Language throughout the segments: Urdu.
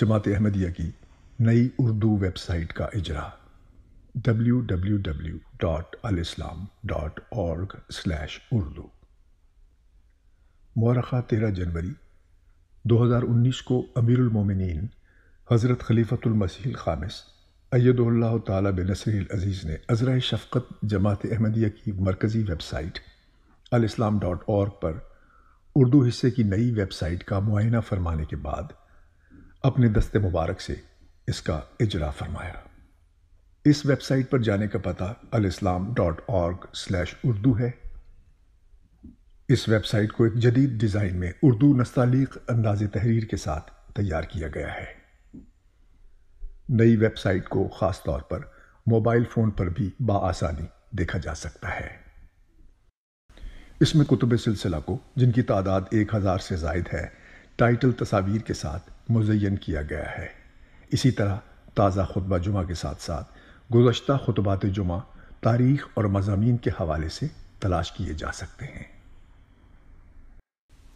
جماعت احمدیہ کی نئی اردو ویب سائٹ کا اجرا www.alislam.org/urdu۔ مورخہ 13 جنوری 2019 کو امیر المومنین حضرت خلیفۃ المسیح الخامس ایدہ اللہ تعالی بنصرہ العزیز نے عذرائے شفقت جماعت احمدیہ کی مرکزی ویب سائٹ alislam.org پر اردو حصے کی نئی ویب سائٹ کا معائنہ فرمانے کے بعد اپنے دست مبارک سے اس کا اجرا فرمایا۔ اس ویب سائٹ پر جانے کا پتہ alislam.org/urdu ہے۔ اس ویب سائٹ کو ایک جدید ڈیزائن میں اردو نستعلیق انداز تحریر کے ساتھ تیار کیا گیا ہے۔ نئی ویب سائٹ کو خاص طور پر موبائل فون پر بھی بآسانی دیکھا جا سکتا ہے۔ اس میں کتب سلسلہ کو، جن کی تعداد 1000 سے زائد ہے، ٹائٹل تصاویر کے ساتھ مزین کیا گیا ہے۔ اسی طرح تازہ خطبہ جمعہ کے ساتھ ساتھ گزشتہ خطبات جمعہ تاریخ اور مضامین کے حوالے سے تلاش کیے جا سکتے ہیں۔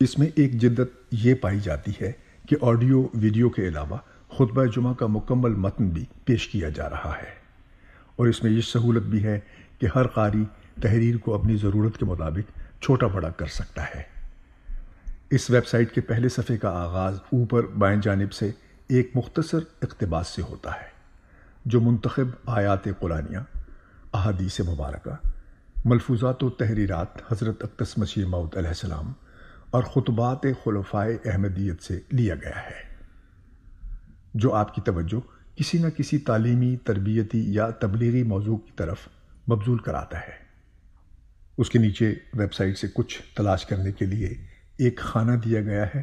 اس میں ایک جدت یہ پائی جاتی ہے کہ آڈیو ویڈیو کے علاوہ خطبہ جمعہ کا مکمل متن بھی پیش کیا جا رہا ہے، اور اس میں یہ سہولت بھی ہے کہ ہر قاری تحریر کو اپنی ضرورت کے مطابق چھوٹا بڑا کر سکتا ہے۔ اس ویب سائٹ کے پہلے صفحے کا آغاز اوپر بائیں جانب سے ایک مختصر اقتباس سے ہوتا ہے، جو منتخب آیات قرآنیہ، احادیث مبارکہ، ملفوظات و تحریرات حضرت اقدس مسیح موعود علیہ السلام اور خطبات خلفائے احمدیت سے لیا گیا ہے، جو آپ کی توجہ کسی نہ کسی تعلیمی، تربیتی یا تبلیغی موضوع کی طرف مبذول کراتا ہے۔ اس کے نیچے ویب سائٹ سے کچھ تلاش کرنے کے لیے ایک خانہ دیا گیا ہے۔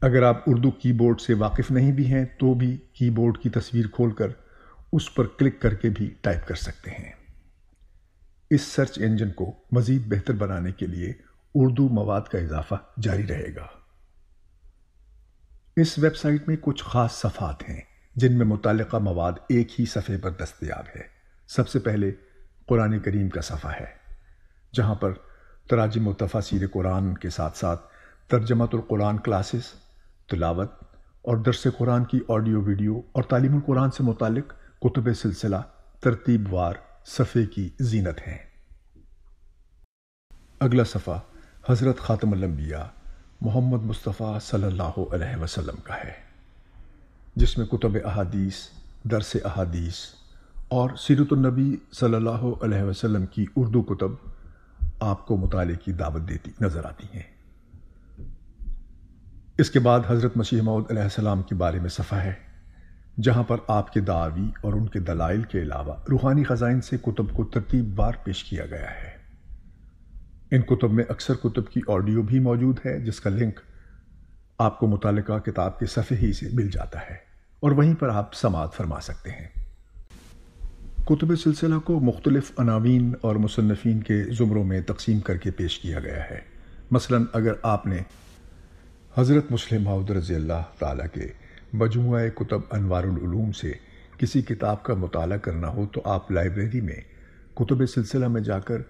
اگر آپ اردو کی بورڈ سے واقف نہیں بھی ہیں تو بھی کی بورڈ کی تصویر کھول کر اس پر کلک کر کے بھی ٹائپ کر سکتے ہیں۔ اس سرچ انجن کو مزید بہتر بنانے کے لیے اردو مواد کا اضافہ جاری رہے گا۔ اس ویب سائٹ میں کچھ خاص صفحات ہیں جن میں متعلقہ مواد ایک ہی صفحے پر دستیاب ہے۔ سب سے پہلے قرآن کریم کا صفحہ ہے، جہاں پر تراجم و تفاسیر قرآن کے ساتھ ساتھ ترجمۃ القرآن کلاسز، تلاوت اور درس قرآن کی آڈیو ویڈیو اور تعلیم القرآن سے متعلق کتب سلسلہ ترتیب وار صفحے کی زینت ہیں۔ اگلا صفحہ حضرت خاتم الانبیاء محمد مصطفیٰ صلی اللہ علیہ وسلم کا ہے، جس میں کتب احادیث، درس احادیث اور سیرت النبی صلی اللہ علیہ وسلم کی اردو کتب آپ کو مطالعے کی دعوت دیتی نظر آتی ہیں۔ اس کے بعد حضرت مسیح موعود علیہ السلام کے بارے میں صفحہ ہے، جہاں پر آپ کے دعاوی اور ان کے دلائل کے علاوہ روحانی خزائن سے کتب کو ترتیب وار پیش کیا گیا ہے۔ ان کتب میں اکثر کتب کی آڈیو بھی موجود ہے، جس کا لنک آپ کو متعلقہ کتاب کے صفحے ہی سے مل جاتا ہے، اور وہیں پر آپ سماعت فرما سکتے ہیں۔ کتب سلسلہ کو مختلف عناوین اور مصنفین کے زمروں میں تقسیم کر کے پیش کیا گیا ہے۔ مثلاً اگر آپ نے حضرت مسلم موعود رضی اللہ تعالیٰ کے مجموعہ کتب انوار العلوم سے کسی کتاب کا مطالعہ کرنا ہو تو آپ لائبریری میں کتب سلسلہ میں جا کر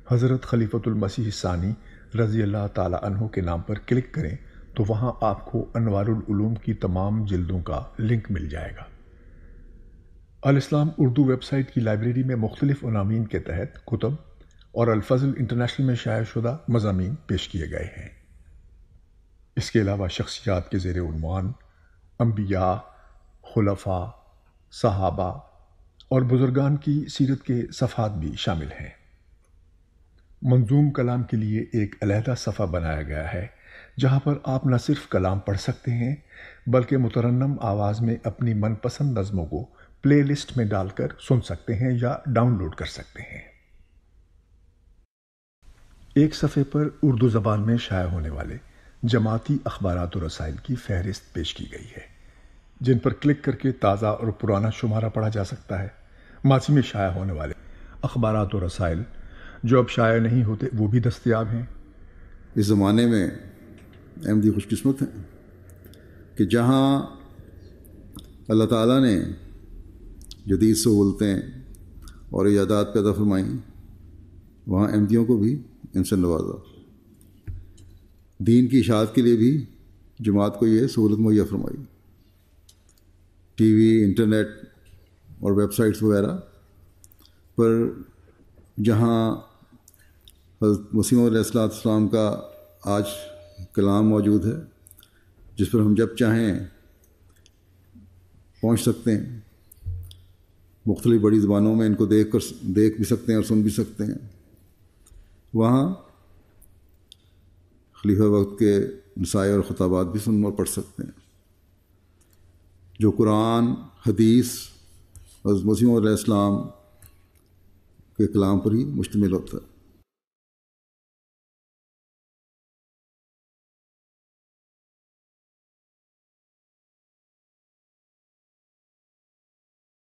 حضرت خلیفۃ المسیح ثانی رضی اللہ تعالیٰ عنہ کے نام پر کلک کریں تو وہاں آپ کو انوار العلوم کی تمام جلدوں کا لنک مل جائے گا۔ الاسلام اردو ویب سائٹ کی لائبریری میں مختلف عناوین کے تحت کتب اور الفضل انٹرنیشنل میں شائع شدہ مضامین پیش کیے گئے ہیں۔ اس کے علاوہ شخصیات کے زیر عنوان انبیاء، خلفاء، صحابہ اور بزرگان کی سیرت کے صفحات بھی شامل ہیں۔ منظوم کلام کے لیے ایک علیحدہ صفحہ بنایا گیا ہے، جہاں پر آپ نہ صرف کلام پڑھ سکتے ہیں بلکہ مترنم آواز میں اپنی من پسند نظموں کو پلے لسٹ میں ڈال کر سن سکتے ہیں یا ڈاؤن لوڈ کر سکتے ہیں۔ ایک صفحے پر اردو زبان میں شائع ہونے والے جماعتی اخبارات و رسائل کی فہرست پیش کی گئی ہے، جن پر کلک کر کے تازہ اور پرانا شمارہ پڑھا جا سکتا ہے۔ ماضی میں شائع ہونے والے اخبارات و رسائل جو اب شائع نہیں ہوتے وہ بھی دستیاب ہیں۔ اس زمانے میں احمدی خوش قسمت ہیں کہ جہاں اللہ تعالیٰ نے جدید سہولتیں اور ایجادات پیدا فرمائیں، وہاں احمدیوں کو بھی ان سے نوازا۔ دین کی اشاعت کے لیے بھی جماعت کو یہ سہولت مہیا فرمائی۔ ٹی وی، انٹرنیٹ اور ویب سائٹس وغیرہ پر جہاں حضرت مسیح علیہ السلام کا آج کلام موجود ہے، جس پر ہم جب چاہیں پہنچ سکتے ہیں، مختلف بڑی زبانوں میں ان کو دیکھ بھی سکتے ہیں اور سن بھی سکتے ہیں، وہاں خلیفہ وقت کے نصائح اور خطابات بھی سن اور پڑھ سکتے ہیں، جو قرآن، حدیث، حضرت مسیح علیہ السلام کے کلام پر ہی مشتمل ہوتا ہے۔